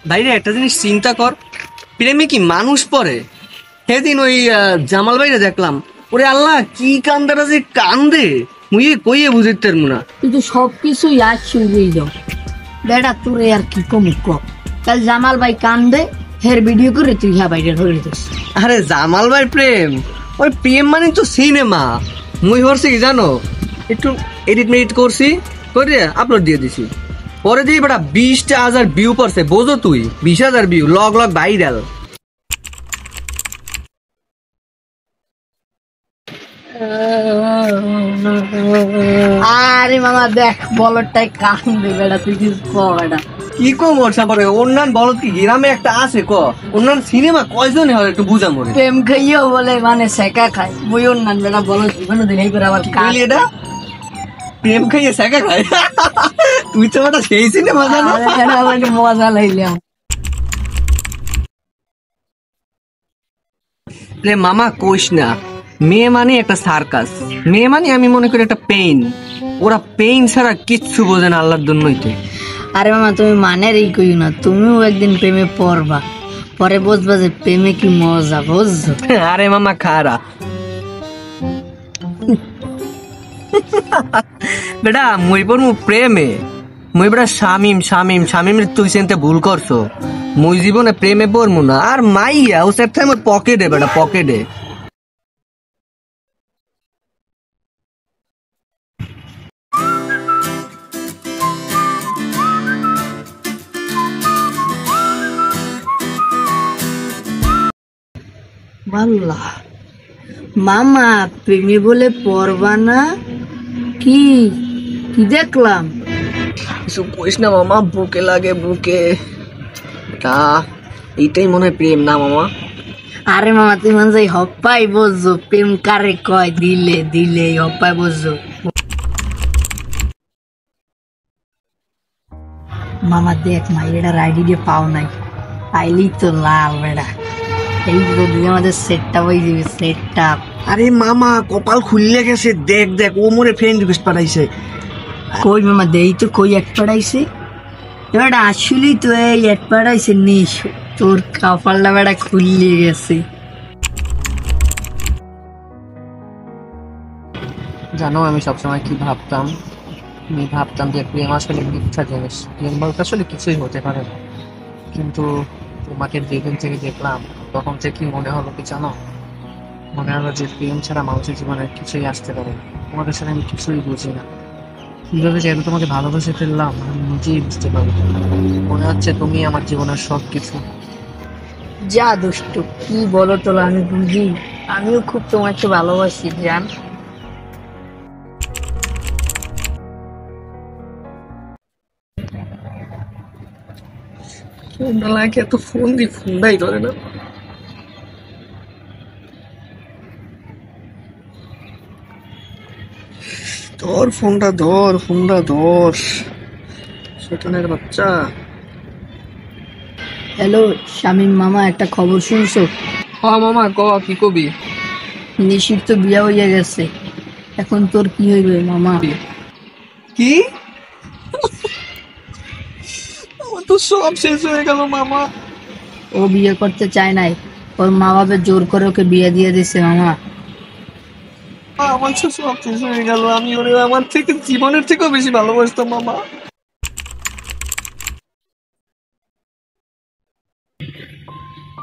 বাইরে একটা জিনিস চিন্তা কর, প্রেমে কি মানুষ পড়ে? সেদিন ওই জামাল ভাইরে দেখলাম, ওরে আল্লাহ কি কান্দারা যে কান্দে, মুই কইয়ে বুঝতে পারবো না। তুই তো সবকিছু ইয়াদ শুনবি যাও বেটা, তোর আর কি কম কম। কাল জামাল ভাই কান্দে হের ভিডিও করে তুই হ্যাঁ বাইরে ধরে দিস। আরে জামাল ভাই প্রেম, ওই প্রেম মানে তো সিনেমা। মুই করছি কি জানো, একটু এডিট মেডিট করছি, করে আপলোড দিয়ে দিছি। পরে দিয়ে বেটা 20,000 ভিউ পড়ছে, বোঝো তুই? 20,000 ভিউ, লগ লগ ভাইরাল। আরে মামা দেখ বলটাই কান্দে বেটা, তুই কিছু বেটা। কি কো মরসা পরে অন্যান্য বলত কি গ্রামে একটা আছে ক, অন্যান্য সিনেমা কয়জনে হয় একটু বুঝা মরে। প্রেম খাইও বলে মানে সেকা খায়, মুই অন্যান্য বেটা বলো জীবনে দিলেই করে আবার বলি এটা প্রেম খাইয়ে শেখা খায়। তুই তো বেটা সেই সিনেমা জানো। আমাকে মজা লাইলাম। মামা কোষ না, মেয়ে মানে একটা সার্কাস, মেয়ে মানে আমি মনে করি একটা পেইন। ওরা পেইন ছাড়া কিচ্ছু বোঝে না আল্লাহর জন্যই। আরে মামা তুমি মানের এই কই না, তুমিও একদিন প্রেমে পড়বা, পরে বুঝবা যে প্রেমে কি মজা, বুঝছো? আরে মামা খারা বেটা, মুই পড়মু প্রেমে? মুই বেটা শামিম শামিম শামিম তুই সেনতে ভুল করছো। মুই জীবনে প্রেমে পড়মু না। আর মাইয়া ও সেট আমার পকেটে বেটা, পকেটে। বাল্লা মামা প্রেমে বলে পড়বা না? কি কি দেখলাম? কিছু কইস না মামা, বুকে লাগে বুকে। তা এইটাই মনে হয় প্রেম না মামা? আরে মামা তুই মনে যাই হপ্পাই বুঝছো, প্রেম কারে কয় দিলে দিলে হপ্পাই বুঝছো। মামা দেখ মাইয়েটার আইডি দিয়ে পাও নাই, পাইলেই তো লাভ বেড়া। এই যদি আমাদের সেটটা হয়ে যাবে, সেটটা। আরে মামা কপাল খুললে গেছে, দেখ দেখ ও মোরে ফ্রেন্ড রিকোয়েস্ট পাঠাইছে। কই মামা দেই তো, কই এক পাঠাইছে? এবার আসলেই তো এই এক পাঠাইছে নিস, তোর কপালটা বেড়া খুললে গেছে। জানো আমি সবসময় কি ভাবতাম? আমি ভাবতাম যে প্রেম আসলে মিথ্যা জিনিস, প্রেম বলতে আসলে কিছুই হতে পারে না। কিন্তু তোমাকে যেদিন থেকে দেখলাম তখন থেকে কি মনে হলো কি জানো? মনে হলো যে প্রেম ছাড়া মানুষের জীবনে কিছুই আসতে পারে না। তোমাদের সাথে আমি কিছুই বুঝি না, কিভাবে যে এত তোমাকে ভালোবেসে ফেললাম আমি নিজেই বুঝতে পারি। মনে হচ্ছে তুমি আমার জীবনের সব কিছু। যা দুষ্টু কি বলো তো, আমি বুঝি, আমিও খুব তোমাকে ভালোবাসি জান। ফোনটা লাগে, এত ফোন দি ফোনটাই ধরে না। ধর ফোনটা, ধর ফোনটা ধর, শয়তানের বাচ্চা। হ্যালো শামিম মামা, একটা খবর শুনছো? হ্যাঁ মামা ক, কি কবি? নিশির তো বিয়া হইয়া গেছে, এখন তোর কি হইবে মামা? কি? আমার তো সব শেষ হয়ে গেল মামা। ও বিয়ে করতে চায় নাই, ওর মা বাবা জোর করে ওকে বিয়ে দিয়ে দিছে মামা। আমার তো সব শেষ হয়ে গেল, আমি ওরে আমার থেকে জীবনের থেকেও বেশি ভালোবাসতাম মামা।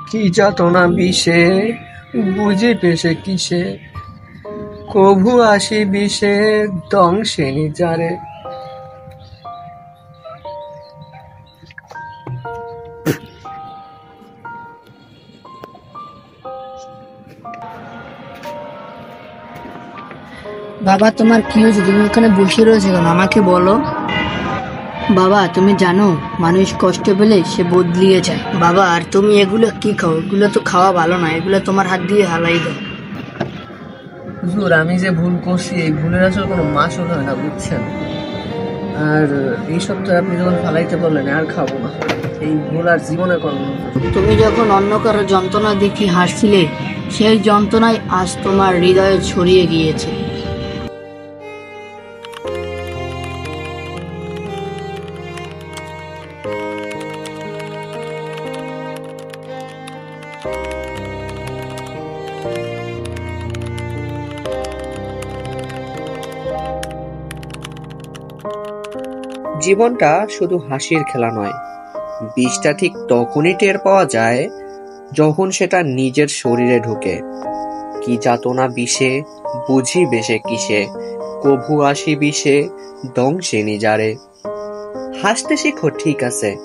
কি যাতনা বিষে বুঝে পেশে কিসে, কভু আসি বিষে দংশে নিজারে। বাবা তোমার কি হয়েছে, তুমি ওখানে বসে রয়েছে কেন, আমাকে বলো। বাবা তুমি জানো মানুষ কষ্ট পেলে সে বদলিয়ে যায়। বাবা আর তুমি এগুলো কি খাও, এগুলো তো খাওয়া ভালো না, এগুলো তোমার হাত দিয়ে হালাই দাও। হুজুর আমি যে ভুল করছি এই ভুলের আসলে কোনো মাসুল হয় না বুঝছেন। আর এই সপ্তাহে আপনি যখন ফালাইতে বললেন আর খাবো না, এই ভুল আর জীবনে করবো না। তুমি যখন অন্য কারো যন্ত্রণা দেখে হাসছিলে, সেই যন্ত্রণাই আজ তোমার হৃদয়ে ছড়িয়ে গিয়েছে। জীবনটা শুধু হাসির খেলা নয়, বিষটা ঠিক তখনই টের পাওয়া যায় যখন সেটা নিজের শরীরে ঢুকে। কি যাতনা বিষে, বুঝি বেশে কিসে, কভু আসি বিষে, দংশে নিজারে। হাসতে শিখো ঠিক আছে,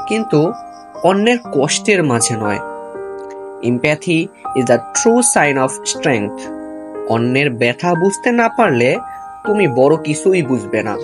কিন্তু অন্যের কষ্টের মাঝে নয়। Empathy is the true sign of strength. অন্যের ব্যথা বুঝতে না পারলে তুমি বড় কিছুই বুঝবে না।